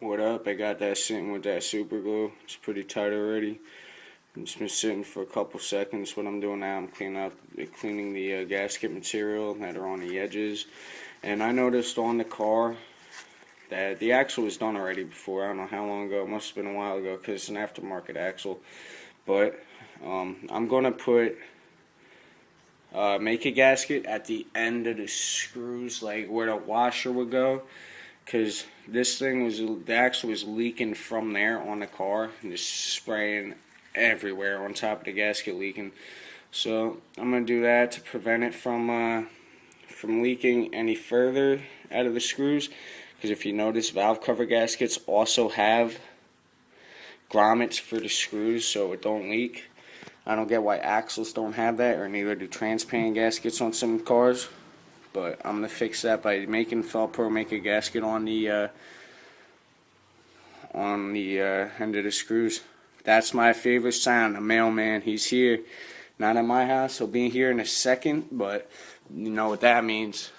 What up? I got that sitting with that super glue. It's pretty tight already. It's been sitting for a couple seconds. What I'm doing now, I'm cleaning the gasket material that are on the edges. And I noticed on the car that the axle was done already before. I don't know how long ago. It must have been a while ago because it's an aftermarket axle. But I'm gonna make a gasket at the end of the screws, like where the washer would go. Because the axle was leaking from there on the car and just spraying everywhere on top of the gasket leaking. So I'm gonna do that to prevent it from leaking any further out of the screws. Because if you notice, valve cover gaskets also have grommets for the screws so it don't leak. I don't get why axles don't have that, or neither do transparent gaskets on some cars. But I'm going to fix that by making Felpro make a gasket on the end of the screws. That's my favorite sound, a mailman. He's here. Not at my house. He'll be here in a second, but you know what that means.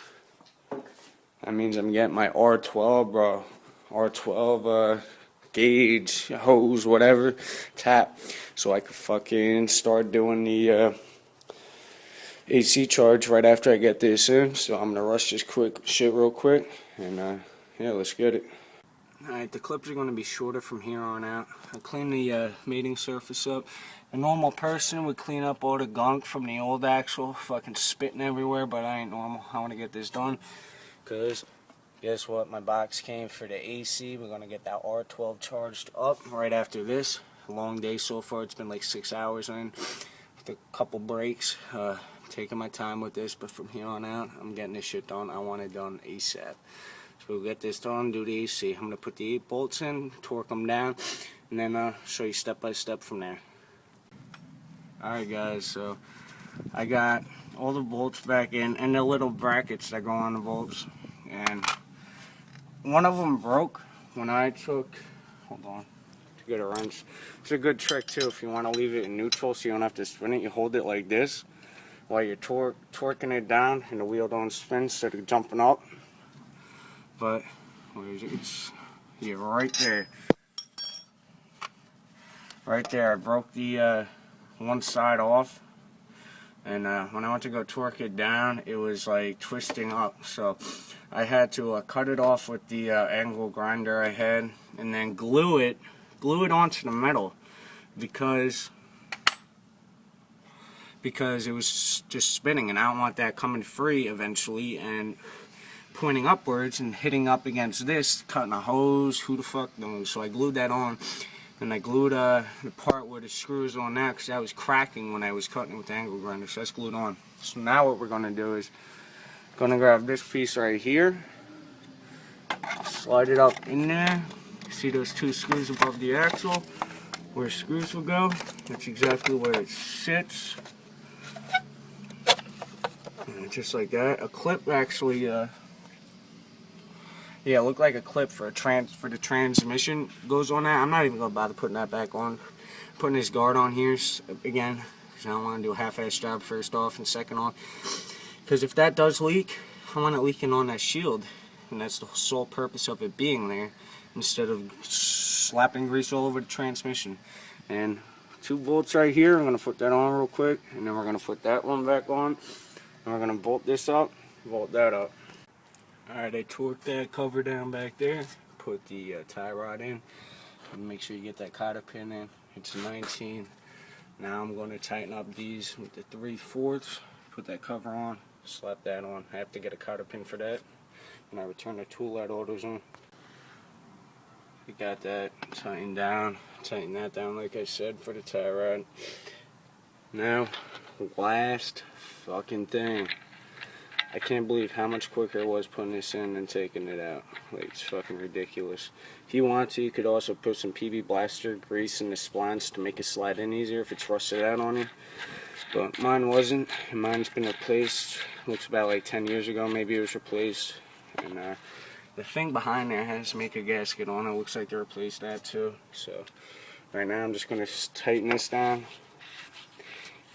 That means I'm getting my R12, bro. R12 gauge, hose, whatever, tap, so I could fucking start doing the AC charge right after I get this in. So I'm gonna rush this shit real quick, and yeah, let's get it. Alright, the clips are gonna be shorter from here on out. I clean the mating surface up. A normal person would clean up all the gunk from the old axle, fucking spitting everywhere, but I ain't normal. I want to get this done, because guess what? My box came for the AC. We're gonna get that R12 charged up right after this. A long day so far. It's been like 6 hours in, with a couple breaks. Taking my time with this, but from here on out, I'm getting this shit done. I want it done ASAP. So we'll get this done, do the AC. I'm going to put the 8 bolts in, torque them down, and then show you step by step from there. Alright guys, so I got all the bolts back in, and the little brackets that go on the bolts. And one of them broke when I took, hold on, to get a wrench. It's a good trick too if you want to leave it in neutral so you don't have to spin it. You hold it like this while you're torquing it down, and the wheel don't spin instead of jumping up. But where is it? It's here, right there. Right there, I broke the one side off, and when I went to go torque it down, it was like twisting up. So I had to cut it off with the angle grinder I had, and then glue it onto the metal, because it was just spinning, and I don't want that coming free eventually and pointing upwards and hitting up against this, cutting a hose. Who the fuck knows? So I glued that on, and I glued the part where the screw is on that, because that was cracking when I was cutting it with the angle grinder. So that's glued on. So now what we're going to do is grab this piece right here, slide it up in there. See those 2 screws above the axle where screws will go? That's exactly where it sits. And just like that. A clip actually, yeah, it looked like a clip for the transmission goes on that. I'm not even gonna bother putting that back on. Putting this guard on here again, because I don't want to do a half-ass job first off and second off. Because if that does leak, I want it leaking on that shield, and that's the sole purpose of it being there, instead of slapping grease all over the transmission. And 2 bolts right here. I'm gonna put that on real quick, and then we're gonna put that one back on, and we're gonna bolt this up, bolt that up. Alright, I torqued that cover down back there, put the tie rod in, and make sure you get that cotter pin in. It's 19. Now I'm going to tighten up these with the 3/4, put that cover on, slap that on. I have to get a cotter pin for that, and I return the tool that orders on. We got that tightened down, tighten that down like I said for the tie rod. Now, last fucking thing. I can't believe how much quicker it was putting this in than taking it out. Like, it's fucking ridiculous. If you want to, you could also put some PB Blaster grease in the splines to make it slide in easier if it's rusted out on you. But mine wasn't, and mine's been replaced. Looks about like 10 years ago, maybe it was replaced. And the thing behind there has to make a gasket on it. Looks like they replaced that too. So right now I'm just going to tighten this down.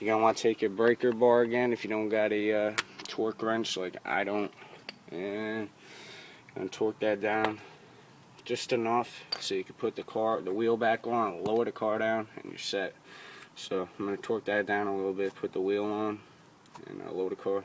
You're going to want to take your breaker bar again if you don't got a torque wrench like I don't, and torque that down, just enough so you can put the wheel back on, lower the car down, and you're set. So I'm going to torque that down a little bit, put the wheel on, and lower the car.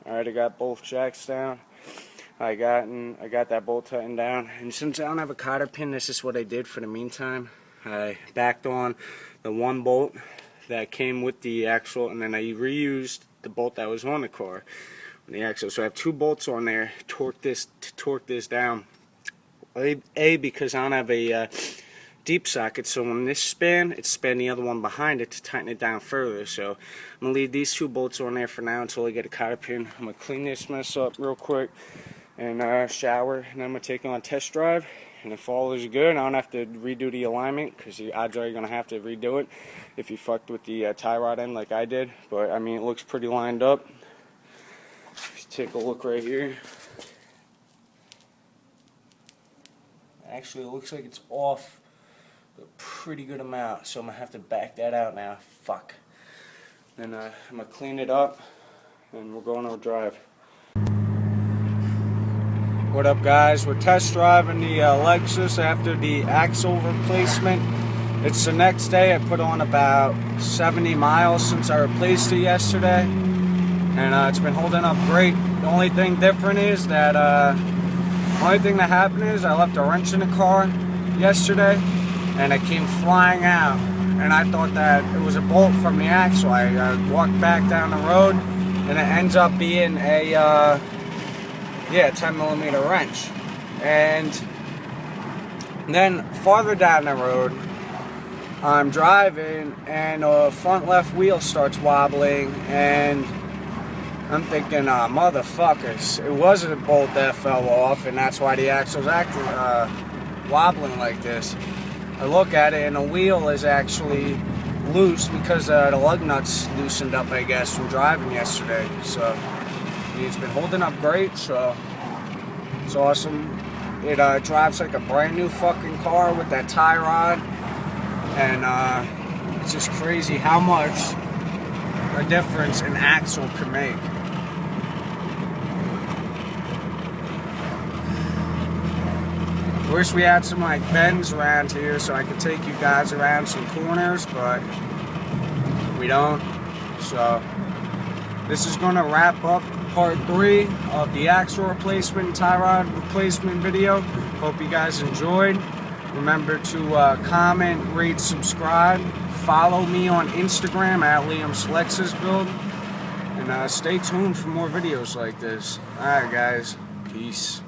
Alright, I got both jacks down. I got that bolt tightened down. And since I don't have a cotter pin, this is what I did for the meantime. I backed on the one bolt that came with the axle, and then I reused the bolt that was on the car, on the axle. So I have two bolts on there to torque this down. Because I don't have a deep socket, so when this spin, it span the other one behind it to tighten it down further. So I'm gonna leave these two bolts on there for now until I get a cotter pin. I'm gonna clean this mess up real quick and shower, and I'm gonna take it on a test drive. And if all is good, I don't have to redo the alignment, because the odds are you're gonna have to redo it if you fucked with the tie rod end like I did. But I mean, it looks pretty lined up. Just take a look right here. Actually, it looks like it's off a pretty good amount, so I'm gonna have to back that out now. Fuck. Then I'm gonna clean it up, and we're going on a drive. What up, guys? We're test driving the Lexus after the axle replacement. It's the next day. I put on about 70 miles since I replaced it yesterday, and it's been holding up great. The only thing different is that the only thing that happened is I left a wrench in the car yesterday, and it came flying out, and I thought that it was a bolt from the axle. I walked back down the road, and it ends up being a 10mm wrench. And then farther down the road, I'm driving, and the front left wheel starts wobbling, and I'm thinking, motherfuckers, it wasn't a bolt that fell off, and that's why the axle's acting wobbling like this. I look at it, and the wheel is actually loose because the lug nuts loosened up, I guess, from driving yesterday. So it's been holding up great, so it's awesome. It drives like a brand new fucking car with that tie rod, and it's just crazy how much a difference an axle can make. Wish we had some like bends around here so I could take you guys around some corners, but we don't. So this is going to wrap up part 3 of the axle replacement and tie rod replacement video. Hope you guys enjoyed. Remember to comment, rate, subscribe. Follow me on Instagram at Liam's Lexus Build. And stay tuned for more videos like this. Alright guys, peace.